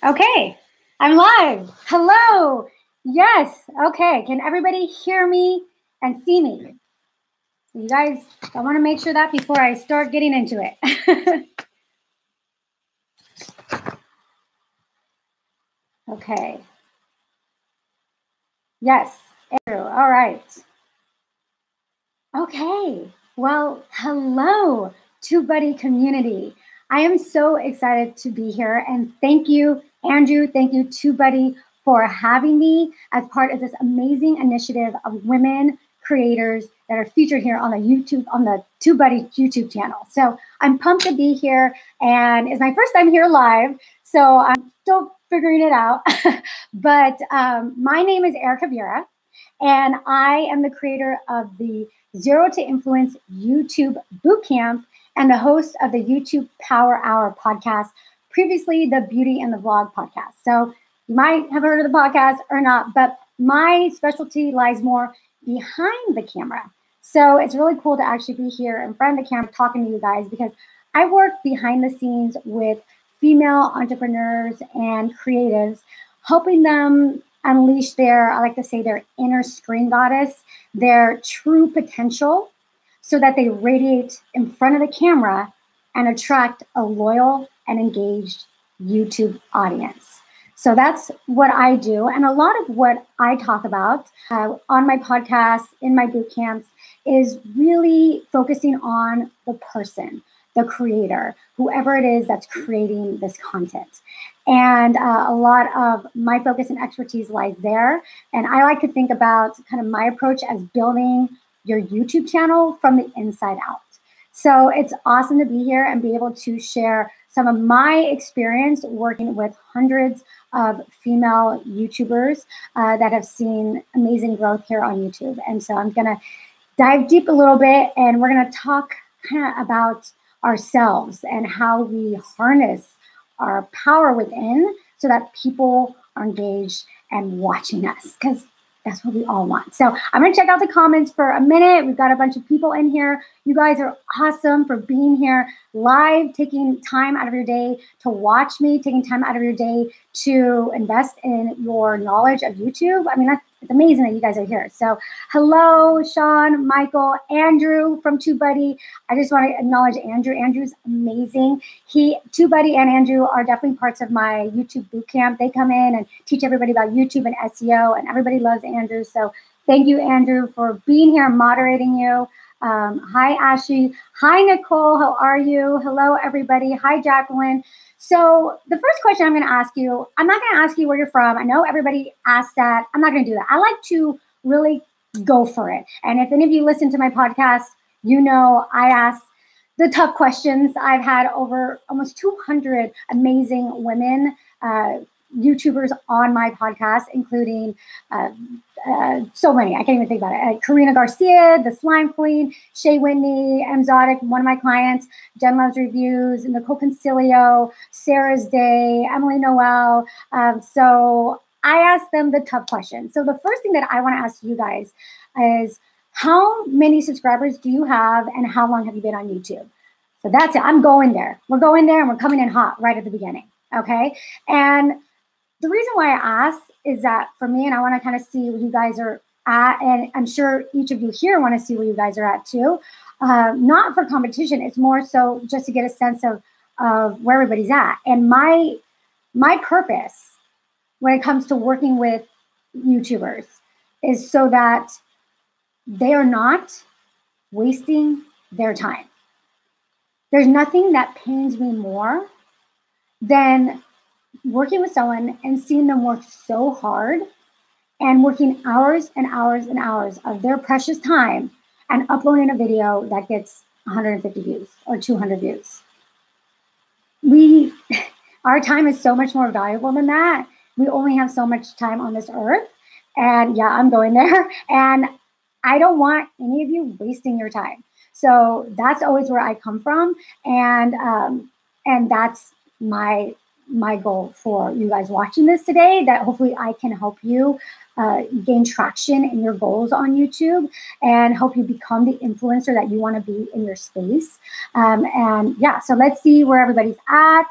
Okay, I'm live. Hello. Yes. Okay. Can everybody hear me and see me? You guys, I want to make sure that before I start getting into it. Okay. Yes. Andrew. All right. Okay. Well, hello, TubeBuddy community. I am so excited to be here, and thank you, Andrew. Thank you, TubeBuddy, for having me as part of this amazing initiative of women creators that are featured here on the TubeBuddy YouTube channel. So I'm pumped to be here, and it's my first time here live, so I'm still figuring it out. But my name is Erika Vieira, and I am the creator of the Zero to Influence YouTube Bootcamp and the host of the YouTube Power Hour podcast, previously the Beauty and the Vlog podcast. So you might have heard of the podcast or not, but my specialty lies more behind the camera. So it's really cool to actually be here in front of the camera talking to you guys, because I work behind the scenes with female entrepreneurs and creatives, helping them unleash their, I like to say, their inner screen goddess, their true potential, so that they radiate in front of the camera and attract a loyal and engaged YouTube audience. So that's what I do. And a lot of what I talk about on my podcast, in my boot camps, is really focusing on the person, the creator, whoever it is that's creating this content. And a lot of my focus and expertise lies there. And I like to think about kind of my approach as building your YouTube channel from the inside out. So it's awesome to be here and be able to share some of my experience working with hundreds of female YouTubers that have seen amazing growth here on YouTube. And so I'm going to dive deep a little bit, and we're going to talk kind of about ourselves and how we harness our power within so that people are engaged and watching us, because that's what we all want. So I'm going to check out the comments for a minute. We've got a bunch of people in here. You guys are awesome for being here live, taking time out of your day to watch me, taking time out of your day to invest in your knowledge of YouTube. I mean, it's amazing that you guys are here. So hello, Sean, Michael, Andrew from TubeBuddy. I just want to acknowledge Andrew. Andrew's amazing. TubeBuddy and Andrew are definitely parts of my YouTube bootcamp. They come in and teach everybody about YouTube and SEO, and everybody loves Andrew. So thank you, Andrew, for being here and moderating you. Hi, Ashley. Hi, Nicole. How are you? Hello, everybody. Hi, Jacqueline. So the first question I'm going to ask you, I'm not going to ask you where you're from. I know everybody asks that. I'm not going to do that. I like to really go for it. And if any of you listen to my podcast, you know I ask the tough questions. I've had over almost 200 amazing women YouTubers on my podcast, including so many. I can't even think about it. Karina Garcia, the Slime Queen, Shay Whitney, M. Zodic, one of my clients, Jen Loves Reviews, Nicole Concilio, Sarah's Day, Emily Noel. So I asked them the tough questions. So the first thing that I want to ask you guys is, how many subscribers do you have, and how long have you been on YouTube? So that's it. I'm going there. We're going there, and we're coming in hot right at the beginning. Okay. And the reason why I ask is that for me, and I want to kind of see where you guys are at, and I'm sure each of you here want to see where you guys are at too. Not for competition. It's more so just to get a sense of where everybody's at. And my purpose when it comes to working with YouTubers is so that they are not wasting their time. There's nothing that pains me more than working with someone and seeing them work so hard and working hours and hours and hours of their precious time and uploading a video that gets 150 views or 200 views. Our time is so much more valuable than that. We only have so much time on this earth. And yeah, I'm going there. And I don't want any of you wasting your time. So that's always where I come from. And that's my goal for you guys watching this today, that hopefully I can help you gain traction in your goals on YouTube and help you become the influencer that you want to be in your space. And yeah, so let's see where everybody's at.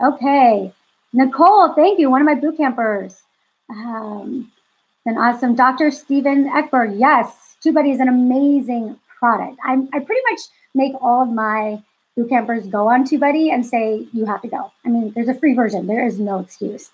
Okay. Nicole, thank you. One of my boot campers. Then awesome. Dr. Stephen Eckberg. Yes, TubeBuddy is an amazing product. I pretty much make all of my boot campers go on TubeBuddy and say, you have to go. I mean, there's a free version. There is no excuse.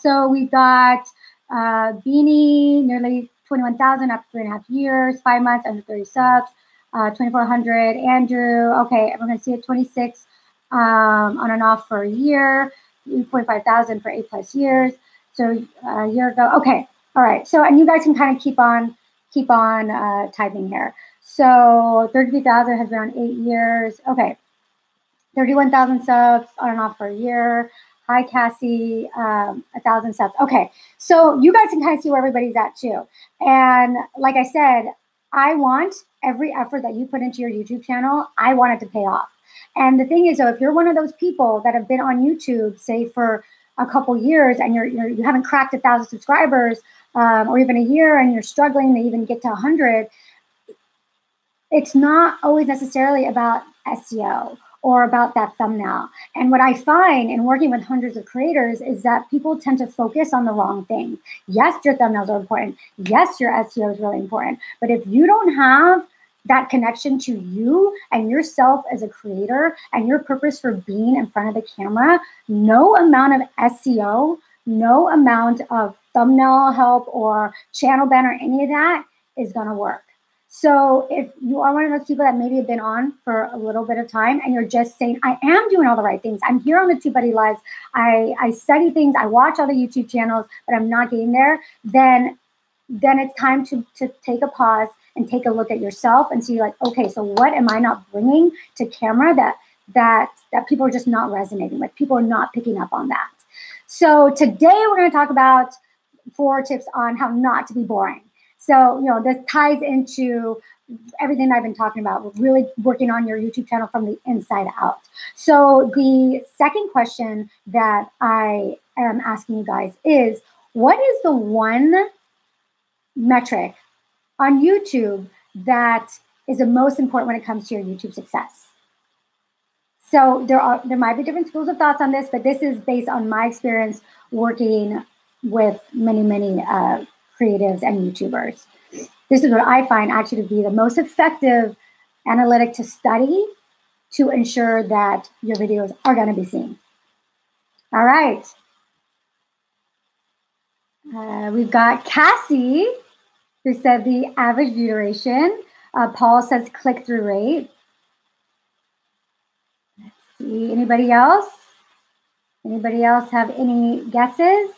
So we've got Beanie, nearly 21,000 after 3.5 years, 5 months, under 30 subs, 2,400. Andrew, okay, everyone can see it, 26 on and off for a year, 3.5 thousand for 8+ years. So a year ago, okay, all right. So, and you guys can kind of keep on typing here. So 33,000 has been on 8 years. Okay, 31,000 subs on and off for a year. Hi, Cassie, 1,000 subs. Okay, so you guys can kind of see where everybody's at too. And like I said, I want every effort that you put into your YouTube channel, I want it to pay off. And the thing is, though, if you're one of those people that have been on YouTube, say for a couple years, and you haven't cracked 1,000 subscribers, or even a year, and you're struggling to even get to 100, it's not always necessarily about SEO or about that thumbnail. And what I find in working with hundreds of creators is that people tend to focus on the wrong thing. Yes, your thumbnails are important. Yes, your SEO is really important. But if you don't have that connection to you and yourself as a creator and your purpose for being in front of the camera, no amount of SEO, no amount of thumbnail help or channel banner, any of that is going to work. So if you are one of those people that maybe have been on for a little bit of time and you're just saying, I am doing all the right things, I'm here on the TubeBuddy Lives, I study things, I watch all the YouTube channels, but I'm not getting there, then it's time to take a pause and take a look at yourself and see, like, okay, so what am I not bringing to camera that people are just not resonating with? People are not picking up on that. So today we're going to talk about 4 tips on how not to be boring. So, this ties into everything I've been talking about. We're really working on your YouTube channel from the inside out. So the second question that I am asking you guys is, what is the one metric on YouTube that is the most important when it comes to your YouTube success? So there might be different schools of thoughts on this, but this is based on my experience working with many creatives and YouTubers. This is what I find actually to be the most effective analytic to study to ensure that your videos are going to be seen. All right. We've got Cassie, who said the average view duration. Paul says click-through rate. Let's see, anybody else? Anybody else have any guesses?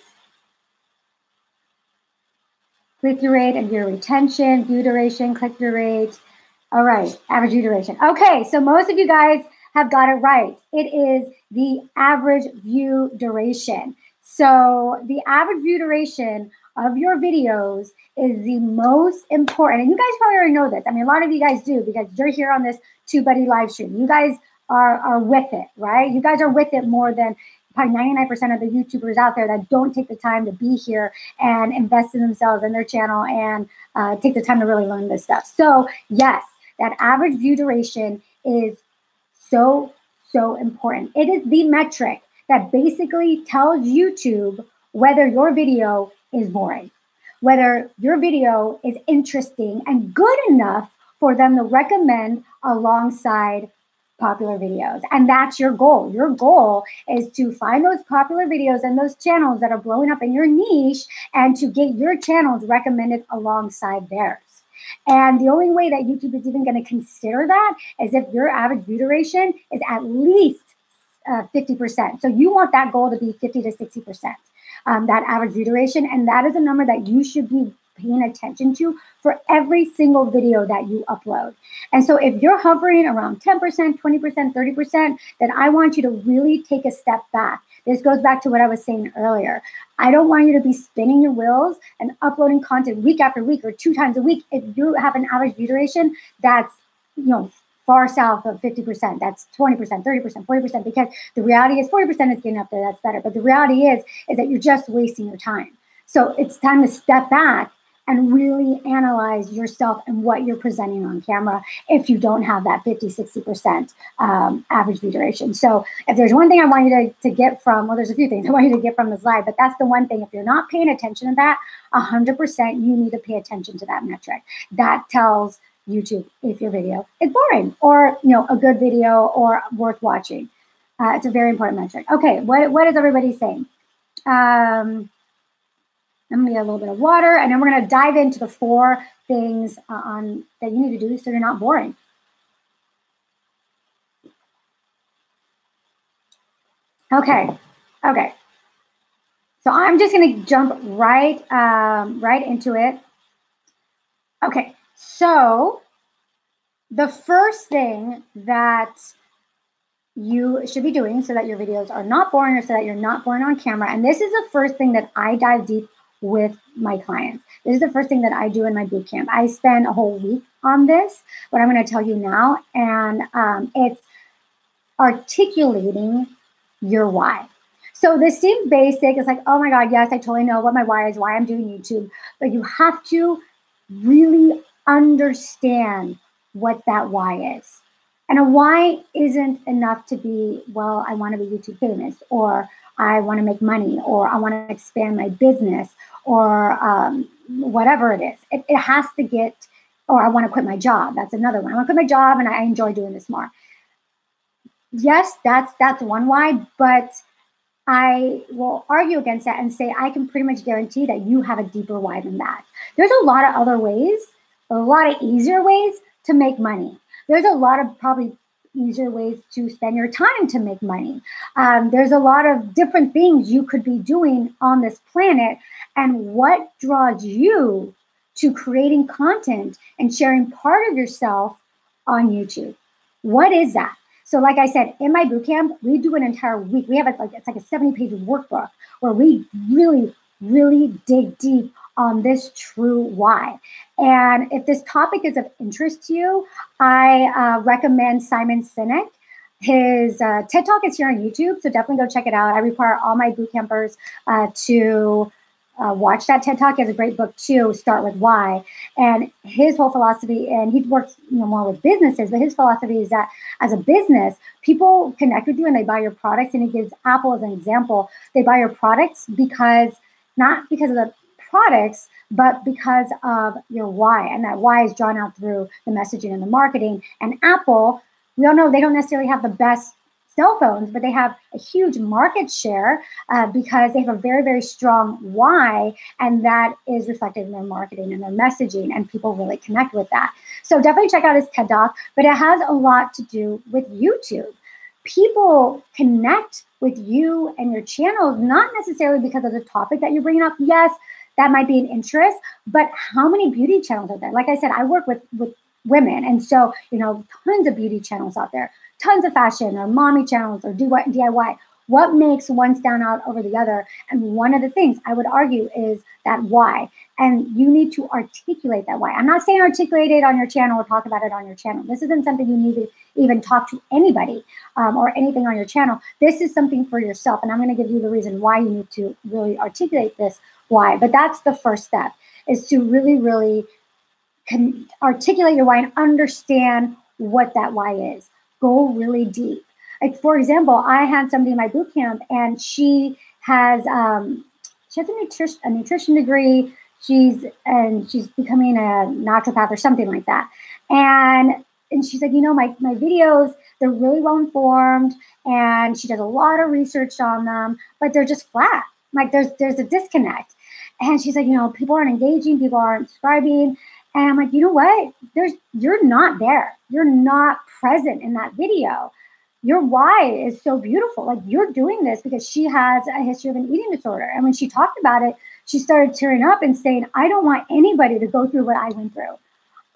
Click-through rate and viewer retention, view duration, click-through rate. All right, average view duration. Okay, so most of you guys have got it right. It is the average view duration. So the average view duration of your videos is the most important. And you guys probably already know this. I mean, a lot of you guys do because you're here on this TubeBuddy live stream. You guys are with it, right? You guys are with it more than probably 99% of the YouTubers out there that don't take the time to be here and invest in themselves and their channel and take the time to really learn this stuff. So yes, that average view duration is so important. It is the metric that basically tells YouTube whether your video is boring, whether your video is interesting and good enough for them to recommend alongside popular videos. And that's your goal. Your goal is to find those popular videos and those channels that are blowing up in your niche and to get your channels recommended alongside theirs. And the only way that YouTube is even going to consider that is if your average view duration is at least 50%. So you want that goal to be 50 to 60%, that average view duration. And that is a number that you should be paying attention to for every single video that you upload. And so if you're hovering around 10%, 20%, 30%, then I want you to really take a step back. This goes back to what I was saying earlier. I don't want you to be spinning your wheels and uploading content week after week or 2 times a week if you have an average view duration that's, far south of 50%. That's 20%, 30%, 40%, because the reality is 40% is getting up there. That's better. But the reality is that you're just wasting your time. So it's time to step back and really analyze yourself and what you're presenting on camera if you don't have that 50-60% average view duration. So if there's one thing I want you to get from, well, there's a few things I want you to get from this live, but that's the one thing. If you're not paying attention to that, 100% you need to pay attention to that metric. That tells YouTube if your video is boring or a good video or worth watching. It's a very important metric. Okay, what is everybody saying? I'm gonna get a little bit of water, and then we're gonna dive into the 4 things that you need to do so you're not boring. Okay. So I'm just gonna jump right into it. Okay. So the first thing that you should be doing so that your videos are not boring or so that you're not boring on camera, and this is the first thing that I dive deep with my clients. This is the first thing that I do in my boot camp. I spend a whole week on this, what I'm going to tell you now, and it's articulating your why. So this seems basic. It's like, oh my God, yes, I totally know what my why is, why I'm doing YouTube, but you have to really understand what that why is. And a why isn't enough to be, well, I want to be YouTube famous, or I want to make money, or I want to expand my business, or whatever it is. It has to get, or I want to quit my job. That's another one. I want to quit my job and I enjoy doing this more. Yes, that's one why, but I will argue against that and say I can pretty much guarantee that you have a deeper why than that. There's a lot of other ways, a lot of easier ways to make money. There's a lot of probably easier ways to spend your time to make money. There's a lot of different things you could be doing on this planet. And what draws you to creating content and sharing part of yourself on YouTube? What is that? So like I said, in my bootcamp, we do an entire week. We have it's like a 70-page workbook where we really, really dig deep on this true why. And if this topic is of interest to you, I recommend Simon Sinek. His TED Talk is here on YouTube, so definitely go check it out. I require all my boot campers to watch that TED Talk. He has a great book too, Start With Why. And his whole philosophy, and he works more with businesses, but his philosophy is that as a business, people connect with you and they buy your products. And he gives Apple as an example. They buy your products not because of the products, but because of your why. And that why is drawn out through the messaging and the marketing. And Apple, we all know they don't necessarily have the best cell phones, but they have a huge market share because they have a very, very strong why, and that is reflected in their marketing and their messaging, and people really connect with that. So definitely check out his TED Talk, but it has a lot to do with YouTube. People connect with you and your channel, not necessarily because of the topic that you're bringing up. Yes, that might be an interest, but how many beauty channels are there? Like I said, I work with women, and so, tons of beauty channels out there, tons of fashion or mommy channels or DIY. What makes one stand out over the other? And one of the things I would argue is that why. And you need to articulate that why. I'm not saying articulate it on your channel or talk about it on your channel. This isn't something you need to even talk to anybody or anything on your channel. This is something for yourself. And I'm going to give you the reason why you need to really articulate this why. But that's the first step, is to really, really articulate your why and understand what that why is. Go really deep. Like, for example, I had somebody in my boot camp, and she has a nutrition degree. She's becoming a naturopath or something like that. And she's like, my videos, they're really well informed, and she does a lot of research on them, but they're just flat. Like there's a disconnect. And she's like, people aren't engaging, people aren't subscribing. And I'm like, you know what? You're not there. You're not present in that video. Your why is so beautiful. Like, you're doing this because she has a history of an eating disorder. And when she talked about it, she started tearing up and saying, I don't want anybody to go through what I went through.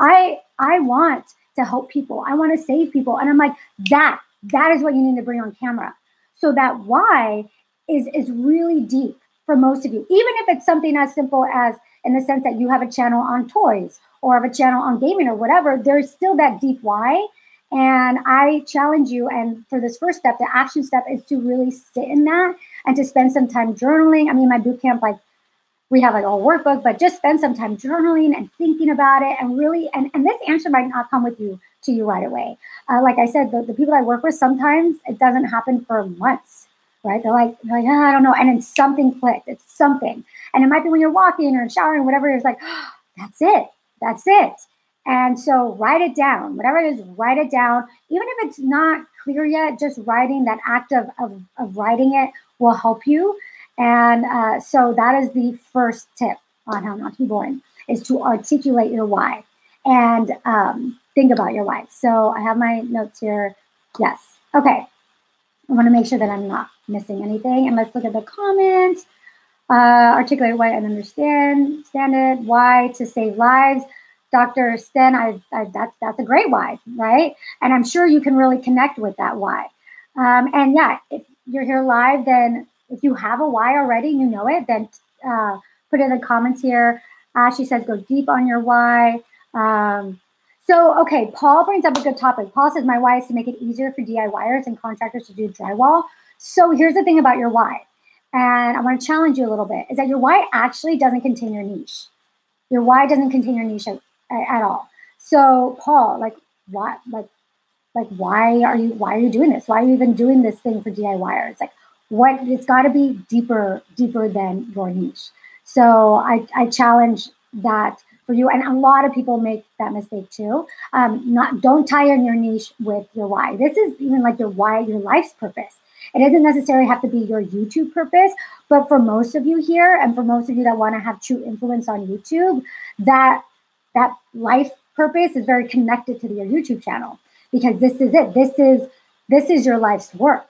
I want to help people. I want to save people. And I'm like, that is what you need to bring on camera. So that why is really deep for most of you. Even if it's something as simple as, in the sense that you have a channel on toys or have a channel on gaming or whatever, there's still that deep why. And I challenge you, and for this first step, the action step is to really sit in that and to spend some time journaling. I mean, my boot camp, like, we have like a whole workbook, but just spend some time journaling and thinking about it and really, and this answer might not come to you right away. Like I said, the people I work with, sometimes it doesn't happen for months, right? They're like, oh, I don't know. And then something clicked. It's something. And it might be when you're walking or showering, whatever. It's like, oh, that's it. That's it. And so write it down, whatever it is, write it down. Even if it's not clear yet, just writing, that act of writing it will help you. And so that is the first tip on how not to be boring, is to articulate your why and think about your why. So I have my notes here. Yes. Okay. I want to make sure that I'm not missing anything. And let's look at the comments. Articulate why and understand it. Why to save lives. Dr. Sten, that's a great why, right? And I'm sure you can really connect with that why. And yeah, if you're here live, then if you have a why already, you know it, then put it in the comments here. She says, go deep on your why. Okay, Paul brings up a good topic. Paul says, my why is to make it easier for DIYers and contractors to do drywall. So here's the thing about your why. And I want to challenge you a little bit, is that your why actually doesn't contain your niche. Your why doesn't contain your niche at all. So Paul, why are you doing this? Why are you even doing this thing for DIYers? It's got to be deeper than your niche. So I challenge that for you. And a lot of people make that mistake too. Don't tie in your niche with your why. This is even like your why, your life's purpose. It doesn't necessarily have to be your YouTube purpose, but for most of you here, and for most of you that want to have true influence on YouTube, that life purpose is very connected to your YouTube channel, because this is it. This is your life's work,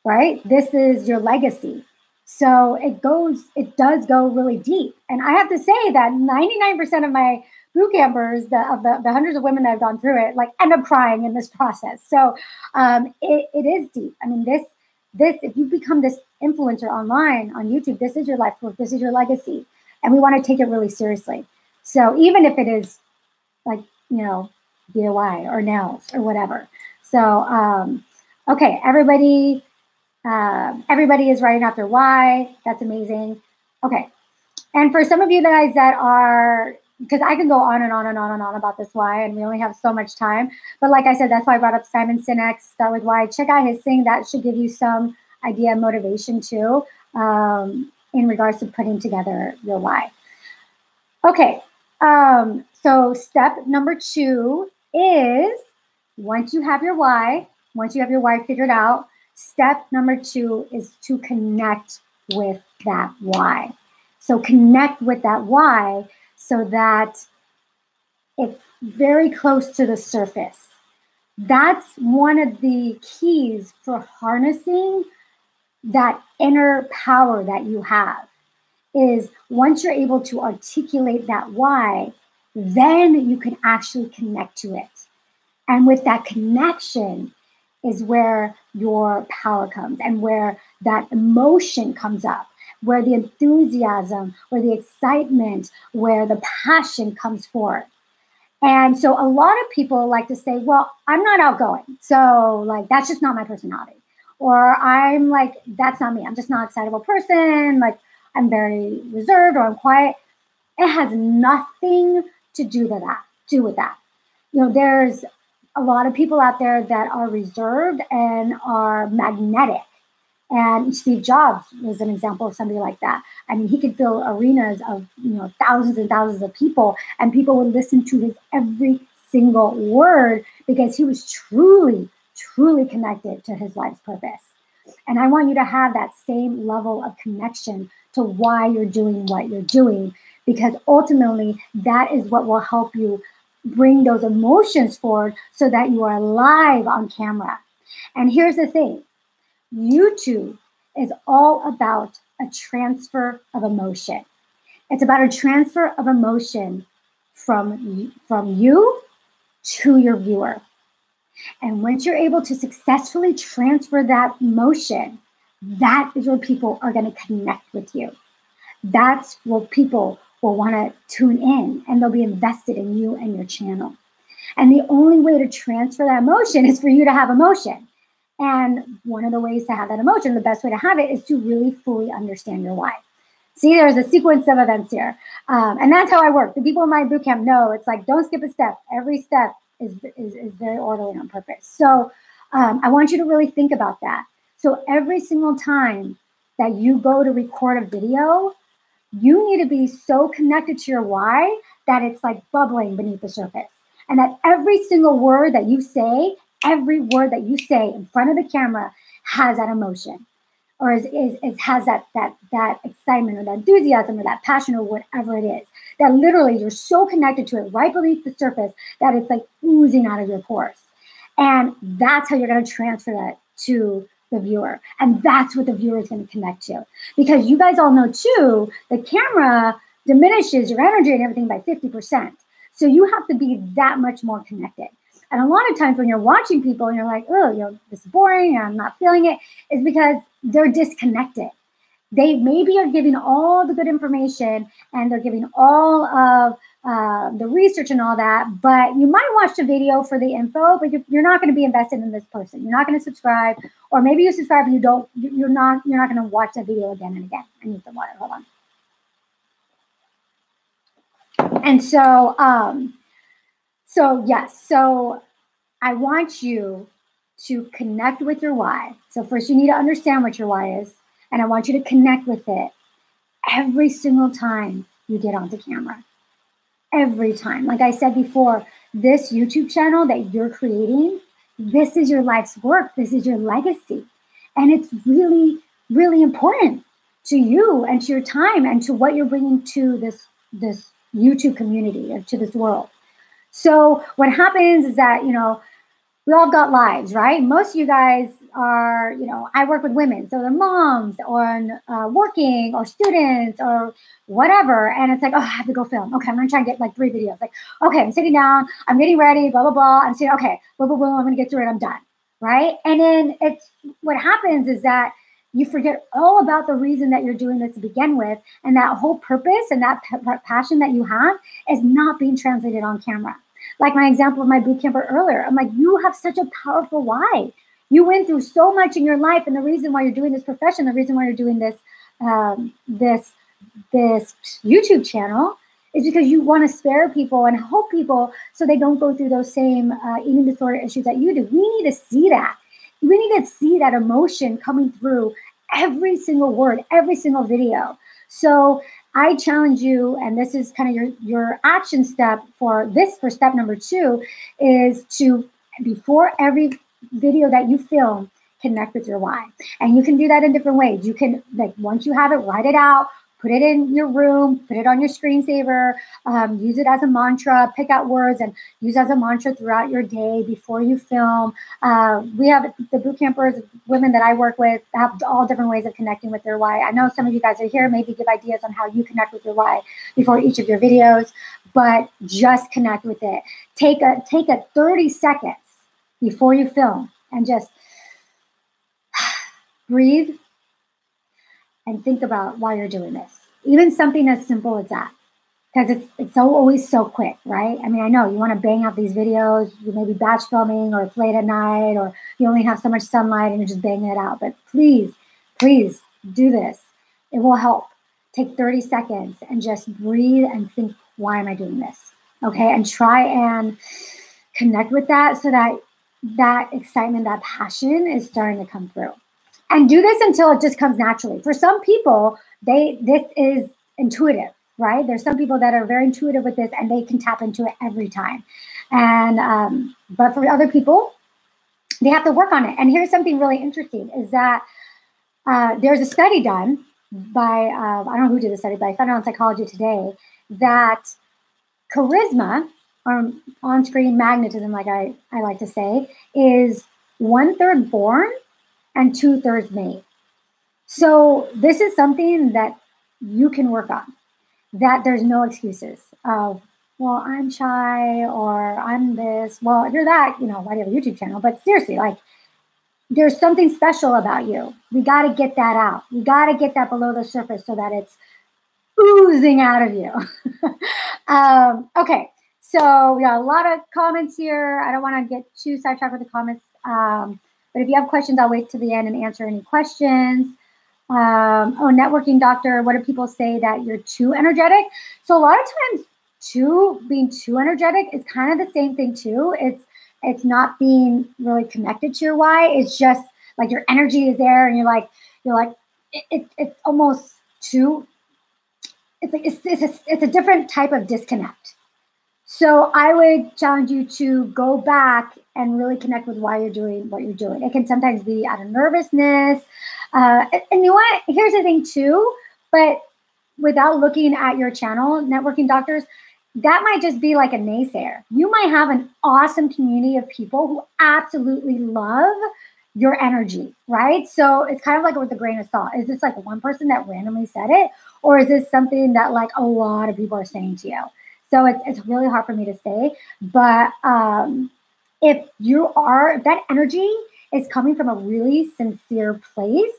right? This is your legacy. So it does go really deep. And I have to say that 99% of my boot campers, the hundreds of women that have gone through it, end up crying in this process. So it is deep. I mean, this, if you become this influencer online on YouTube, this is your life's work. This is your legacy. And we want to take it really seriously. So even if it is DIY or nails or whatever. So, okay, everybody is writing out their why. That's amazing. Okay. And for some of you guys that are, because I can go on and on and on and on about this why, and we only have so much time. But like I said, that's why I brought up Simon Sinek's Start With Why. Check out his thing. That should give you some idea of motivation too, in regards to putting together your why. Okay. So step number 2 is, once you have your why figured out, step number 2 is to connect with that why. So connect with that why so that it's very close to the surface. That's one of the keys for harnessing that inner power that you have, is once you're able to articulate that why, then you can actually connect to it. And with that connection is where your power comes, and where that emotion comes up, where the enthusiasm, where the excitement, where the passion comes forth. And so a lot of people like to say, well, I'm not outgoing. So that's just not my personality. Or I'm that's not me. I'm just not an excitable person. I'm very reserved, or I'm quiet. It has nothing to do with that. There's a lot of people out there that are reserved and are magnetic. And Steve Jobs was an example of somebody like that. I mean, he could fill arenas of thousands and thousands of people, and people would listen to his every single word, because he was truly, truly connected to his life's purpose. And I want you to have that same level of connection to why you're doing what you're doing, because ultimately that is what will help you bring those emotions forward so that you are live on camera. And here's the thing. YouTube is all about a transfer of emotion. It's about a transfer of emotion from you to your viewer. And once you're able to successfully transfer that emotion, that is where people are going to connect with you. That's where people will want to tune in, and they'll be invested in you and your channel. And the only way to transfer that emotion is for you to have emotion. And one of the ways to have that emotion, the best way to have it, is to really fully understand your why. See, there's a sequence of events here. And that's how I work. The people in my bootcamp know it's like, don't skip a step. Every step is very orderly on purpose. So I want you to really think about that. So every single time that you go to record a video, you need to be so connected to your why that it's like bubbling beneath the surface. And that every single word that you say, every word that you say in front of the camera has that emotion, or has that excitement or that enthusiasm or that passion or whatever it is. That literally you're so connected to it right beneath the surface that it's like oozing out of your pores. And that's how you're going to transfer that to the viewer. And that's what the viewer is going to connect to. Because you guys all know too, the camera diminishes your energy and everything by 50%. So you have to be that much more connected. And a lot of times when you're watching people and you're like, oh, this is boring, I'm not feeling it, is because they're disconnected. They maybe are giving all the good information and they're giving all of the research and all that, but you might watch the video for the info, but you're not going to be invested in this person. You're not going to subscribe, or maybe you subscribe and you're not going to watch that video again and again. I need some water. Hold on. And so, so I want you to connect with your why. So first you need to understand what your why is, and I want you to connect with it every single time you get onto camera. Every time. Like I said before, this YouTube channel that you're creating, this is your life's work. This is your legacy. And it's really, really important to you and to your time and to what you're bringing to this YouTube community or to this world. So what happens is that, we all got lives, right? Most of you guys are, I work with women, so they're moms or working or students or whatever. And it's like, oh, I have to go film. Okay, I'm going to try and get like 3 videos. Like, okay, I'm sitting down, I'm getting ready, blah, blah, blah. I'm saying, okay, boom, boom, boom, I'm going to get through it. I'm done, right? And then what happens is that you forget all about the reason that you're doing this to begin with. And that whole purpose and that passion that you have is not being translated on camera. Like my example of my boot camper earlier, I'm like, you have such a powerful why. You went through so much in your life, and the reason why you're doing this profession, the reason why you're doing this this YouTube channel is because you want to spare people and help people so they don't go through those same eating disorder issues that you do. We need to see that. We need to see that emotion coming through every single word, every single video. So I challenge you, and this is kind of your action step for step number 2, is to, before every video that you film, connect with your why. And you can do that in different ways. You can, like, once you have it, write it out, put it in your room, put it on your screensaver, use it as a mantra, pick out words and use as a mantra throughout your day before you film. We have the boot campers, women that I work with, have all different ways of connecting with their why. I know some of you guys are here, maybe give ideas on how you connect with your why before each of your videos, but just connect with it. Take a 30 seconds before you film and just breathe and think about why you're doing this. Even something as simple as that, because it's always so quick, right? I mean, I know you want to bang out these videos, you may be batch filming, or it's late at night, or you only have so much sunlight and you're just banging it out. But please, please do this. It will help. Take 30 seconds and just breathe and think, why am I doing this? Okay, and try and connect with that so that excitement, that passion is starting to come through. And do this until it just comes naturally. For some people, this is intuitive, right? There's some people that are very intuitive with this and they can tap into it every time. And but for other people, they have to work on it. And here's something really interesting is that there's a study done by, I don't know who did the study, but I found it on Psychology Today, that charisma, or on-screen magnetism, like I like to say, is 1/3 born and 2/3 made. So this is something that you can work on, that there's no excuses of, well, I'm shy, or I'm this. Well, if you're that, why do you have a YouTube channel? But seriously, like, there's something special about you. We got to get that out. We got to get that below the surface so that it's oozing out of you. Okay, so we got a lot of comments here. I don't want to get too sidetracked with the comments. But if you have questions, I'll wait to the end and answer any questions. Oh, networking doctor, what do people say that you're too energetic? So a lot of times being too energetic is kind of the same thing too. It's not being really connected to your why. It's just like your energy is there and you're like it's almost too it's a different type of disconnect. So I would challenge you to go back and really connect with why you're doing what you're doing. It can sometimes be out of nervousness. And you know what? Here's the thing too, but without looking at your channel, networking doctors, that might just be like a naysayer. You might have an awesome community of people who absolutely love your energy, right? So it's kind of like with a grain of salt. Is this like one person that randomly said it? Or is this something that like a lot of people are saying to you? So it's really hard for me to say. But if that energy is coming from a really sincere place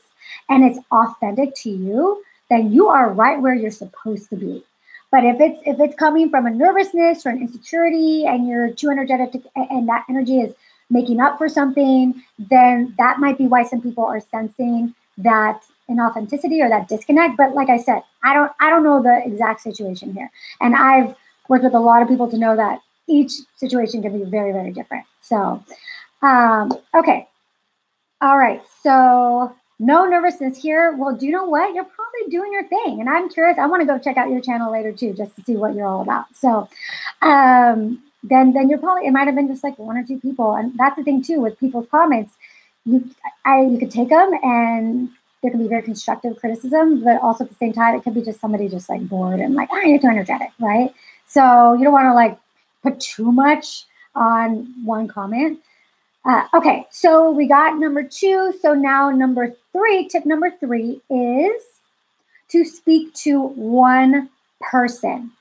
and it's authentic to you, then you are right where you're supposed to be. But if it's coming from a nervousness or an insecurity and you're too energetic and that energy is making up for something, then that might be why some people are sensing that inauthenticity or that disconnect. But like I said, I don't know the exact situation here. And I've worked with a lot of people to know that each situation can be very, very different. So, okay. All right. So no nervousness here. Well, do you know what? You're probably doing your thing. And I'm curious. I want to go check out your channel later too, just to see what you're all about. So then you're probably, it might have been just like one or two people. And that's the thing too, with people's comments, you could take them and there can be very constructive criticism, but also at the same time, it could be just somebody just like bored and like, you're too energetic, right? So you don't want to like put too much on one comment. Okay, so we got number 2. So now tip number 3 is to speak to one person.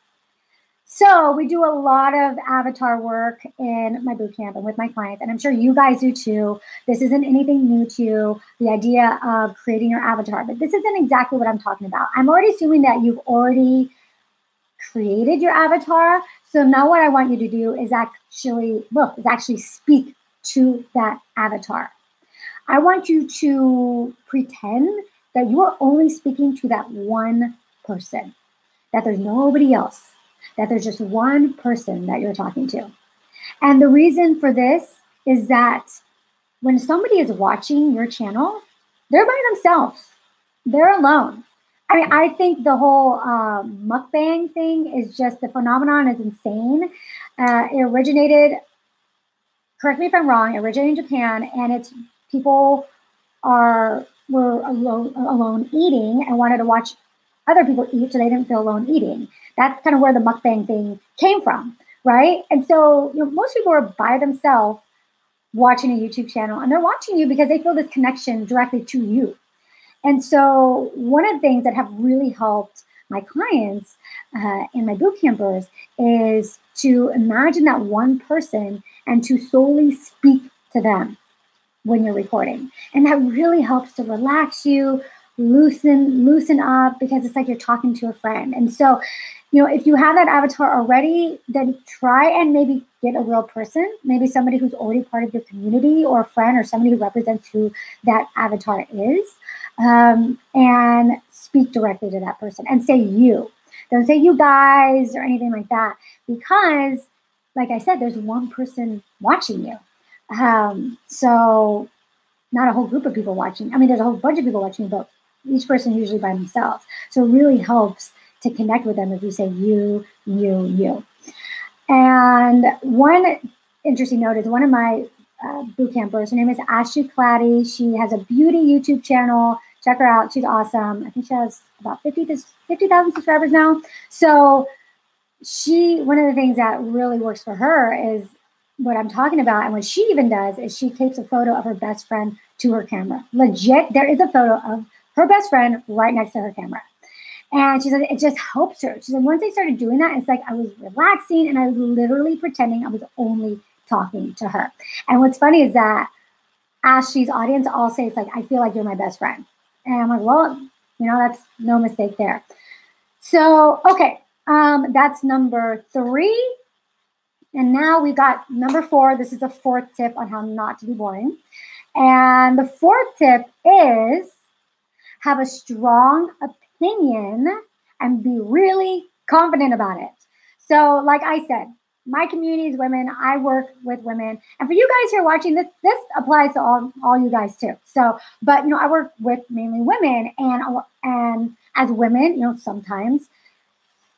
So we do a lot of avatar work in my bootcamp and with my clients, and I'm sure you guys do too. This isn't anything new to you, the idea of creating your avatar, but this isn't exactly what I'm talking about. I'm already assuming that you've already created your avatar. So now what I want you to do is actually speak to that avatar. I want you to pretend that you are only speaking to that one person, that there's nobody else, that there's just one person that you're talking to. And the reason for this is that when somebody is watching your channel, they're by themselves. They're alone. I mean, I think the whole mukbang thing is just, the phenomenon is insane. It originated, correct me if I'm wrong, originated in Japan, and it's people were alone eating and wanted to watch other people eat so they didn't feel alone eating. That's kind of where the mukbang thing came from, right? And so most people are by themselves watching a YouTube channel, and they're watching you because they feel this connection directly to you. And so one of the things that have really helped my clients and my boot campers is to imagine that one person and to solely speak to them when you're recording. And that really helps to relax you, loosen up, because it's like you're talking to a friend. And so, if you have that avatar already, then try and maybe get a real person, maybe somebody who's already part of your community or a friend or somebody who represents who that avatar is, and speak directly to that person and say you. Don't say you guys or anything like that, because like I said, there's one person watching you. So not a whole group of people watching. I mean, there's a whole bunch of people watching, but each person usually by themselves. So it really helps to connect with them if you say you. And one interesting note is one of my boot campers, her name is Ashley Claddy. She has a beauty YouTube channel. Check her out. She's awesome. I think she has about 50,000 subscribers now. So one of the things that really works for her is what I'm talking about. And what she even does is she takes a photo of her best friend to her camera. Legit, there is a photo of her best friend right next to her camera. And she said it just helps her. She said once I started doing that, it's like I was relaxing and I was literally pretending I was only talking to her. And what's funny is that Ashley's audience all say, it's like, I feel like you're my best friend. And I'm like, well, that's no mistake there. So, okay, that's number 3. And now we've got number 4. This is the 4th tip on how not to be boring. And the 4th tip is have a strong opinion and be really confident about it. So, like I said, my community is women. I work with women, and for you guys who are watching this, this applies to all you guys too. So, but I work with mainly women, and as women, sometimes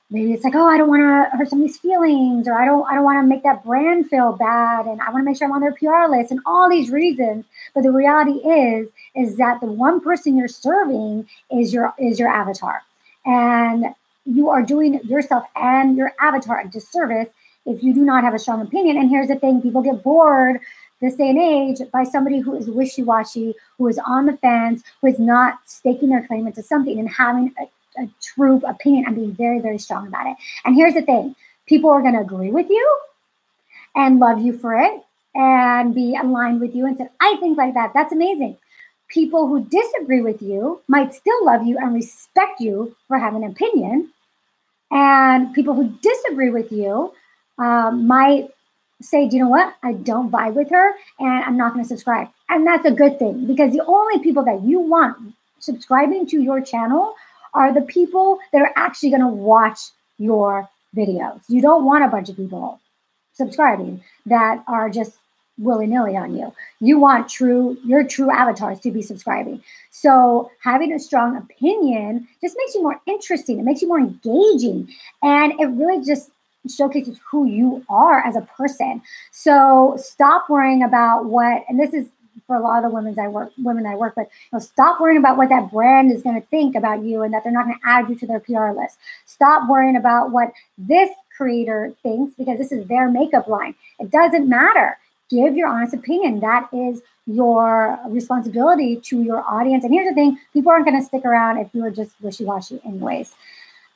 maybe it's like, oh, I don't want to hurt somebody's feelings, or I don't want to make that brand feel bad, and I want to make sure I'm on their PR list, and all these reasons. But the reality is that the one person you're serving is your avatar, and you are doing yourself and your avatar a disservice if you do not have a strong opinion. And here's the thing: people get bored this day and age by somebody who is wishy-washy, who is on the fence, who is not staking their claim into something and having a true opinion and being very, very strong about it. And here's the thing: people are going to agree with you and love you for it and be aligned with you and say, I think like that. That's amazing. People who disagree with you might still love you and respect you for having an opinion. And people who disagree with you might say, do you know what? I don't vibe with her and I'm not going to subscribe. And that's a good thing, because the only people that you want subscribing to your channel are the people that are actually going to watch your videos. You don't want a bunch of people subscribing that are just willy-nilly on you. You want your true avatars to be subscribing. So having a strong opinion just makes you more interesting. It makes you more engaging. And it really just showcases who you are as a person. So stop worrying about and this is for a lot of the women I work with, stop worrying about what that brand is going to think about you and that they're not going to add you to their PR list. Stop worrying about what this creator thinks, because this is their makeup line. It doesn't matter. Give your honest opinion. That is your responsibility to your audience. And here's the thing: people aren't going to stick around if you are just wishy-washy anyways.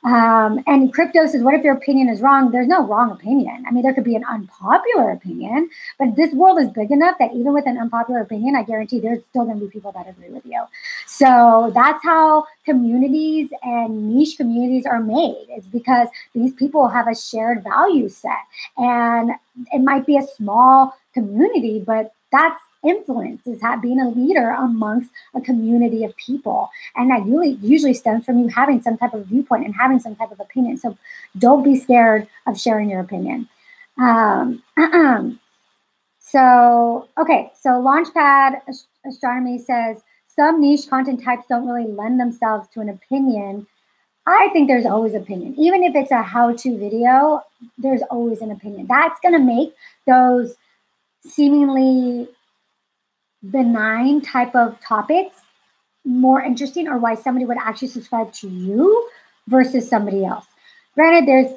And Crypto says, what if your opinion is wrong? There's no wrong opinion. I mean, there could be an unpopular opinion, but this world is big enough that even with an unpopular opinion, I guarantee there's still going to be people that agree with you. So that's how communities and niche communities are made. It's because these people have a shared value set, and it might be a small community, but that's influence, is being a leader amongst a community of people. And that usually stems from you having some type of viewpoint and having some type of opinion. So don't be scared of sharing your opinion. So Launchpad Astronomy says, some niche content types don't really lend themselves to an opinion. I think there's always opinion. Even if it's a how-to video, there's always an opinion. That's going to make those seemingly benign type of topics more interesting, or why somebody would actually subscribe to you versus somebody else. Granted, there's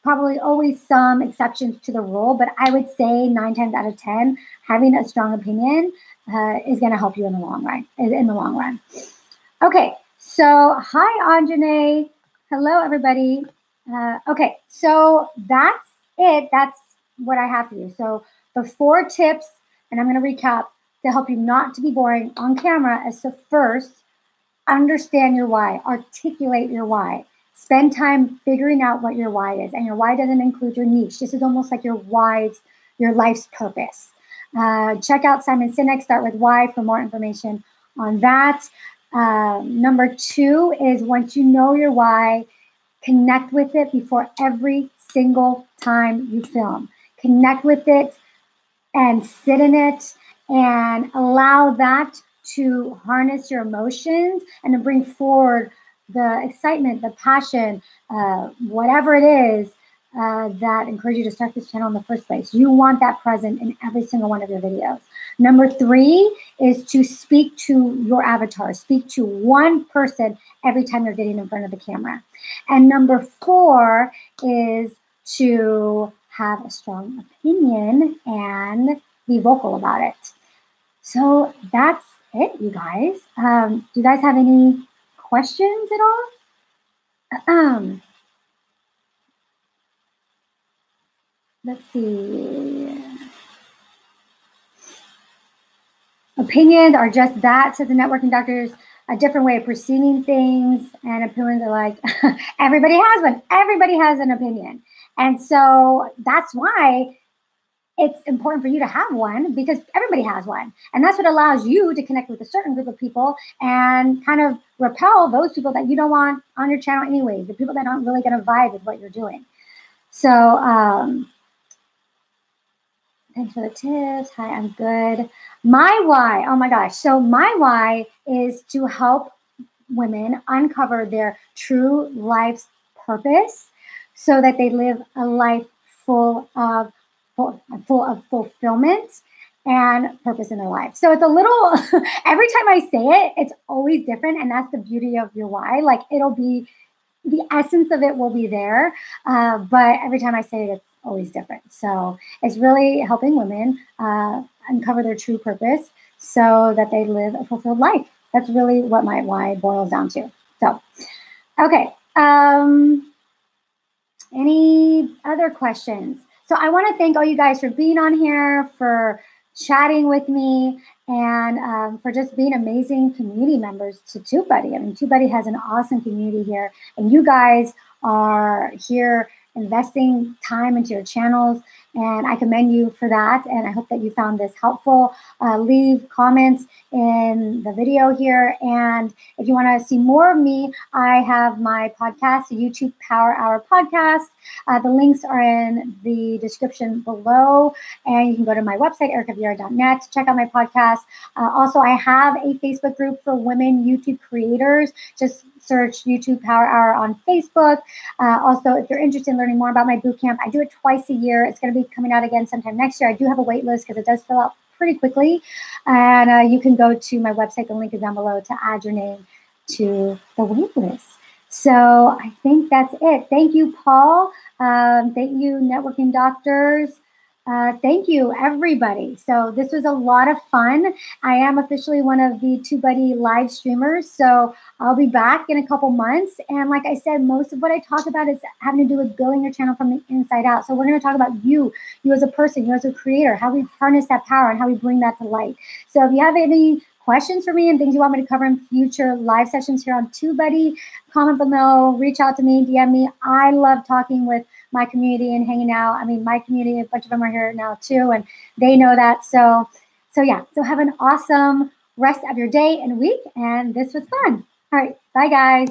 probably always some exceptions to the rule, but I would say 9 times out of 10, having a strong opinion is going to help you in the long run. Okay, so hi Anjane, hello everybody. Okay, so that's it. That's what I have for you. So the 4 tips, and I'm going to recap to help you not to be boring on camera, is to first understand your why, articulate your why, spend time figuring out what your why is. And your why doesn't include your niche. This is almost like your life's purpose. Check out Simon Sinek, Start With Why, for more information on that. Number 2 is, once you know your why, connect with it before every single time you film. Connect with it and sit in it and allow that to harness your emotions and to bring forward the excitement, the passion, whatever it is that encouraged you to start this channel in the first place. You want that present in every single one of your videos. Number 3 is to speak to your avatar. Speak to one person every time you're getting in front of the camera. And number 4 is to have a strong opinion and be vocal about it. So that's it, you guys. Do you guys have any questions at all? Let's see. Opinions are just that, says the networking doctors, a different way of perceiving things, and opinions are like, everybody has one. Everybody has an opinion. And so that's why it's important for you to have one because everybody has one. And that's what allows you to connect with a certain group of people and kind of repel those people that you don't want on your channel anyways, the people that aren't really going to vibe with what you're doing. So, thanks for the tips. Hi, I'm good. My why, oh my gosh. So my why is to help women uncover their true life's purpose so that they live a life full of fulfillment and purpose in their life. So it's a little, every time I say it, it's always different. And that's the beauty of your why. Like it'll be, the essence of it will be there. But every time I say it, it's always different. So it's really helping women uncover their true purpose so that they live a fulfilled life. That's really what my why boils down to. So, okay. Any other questions? So I want to thank all you guys for being on here, for chatting with me, and for just being amazing community members to TubeBuddy. I mean, TubeBuddy has an awesome community here, and you guys are here investing time into your channels, and I commend you for that. And I hope that you found this helpful. Leave comments in the video here. And if you want to see more of me, I have my podcast, the YouTube Power Hour podcast. The links are in the description below. And you can go to my website, erikavieira.net, to check out my podcast. Also, I have a Facebook group for women YouTube creators. Just search YouTube Power Hour on Facebook. Also, if you're interested in learning more about my bootcamp, I do it twice a year. It's going to be coming out again sometime next year. I do have a wait list because it does fill out pretty quickly. And you can go to my website. The link is down below to add your name to the wait list. So I think that's it. Thank you, Paul. Thank you, Networking Doctors. Thank you, everybody. So this was a lot of fun. I am officially one of the TubeBuddy live streamers, so I'll be back in a couple months. And like I said, most of what I talk about is having to do with building your channel from the inside out. So we're going to talk about you as a person, you as a creator, how we harness that power and how we bring that to light. So if you have any questions for me and things you want me to cover in future live sessions here on TubeBuddy, comment below, reach out to me, DM me. I love talking with my community and hanging out. I mean, my community, a bunch of them are here now too, and they know that. So yeah, so have an awesome rest of your day and week, and this was fun. All right, bye guys.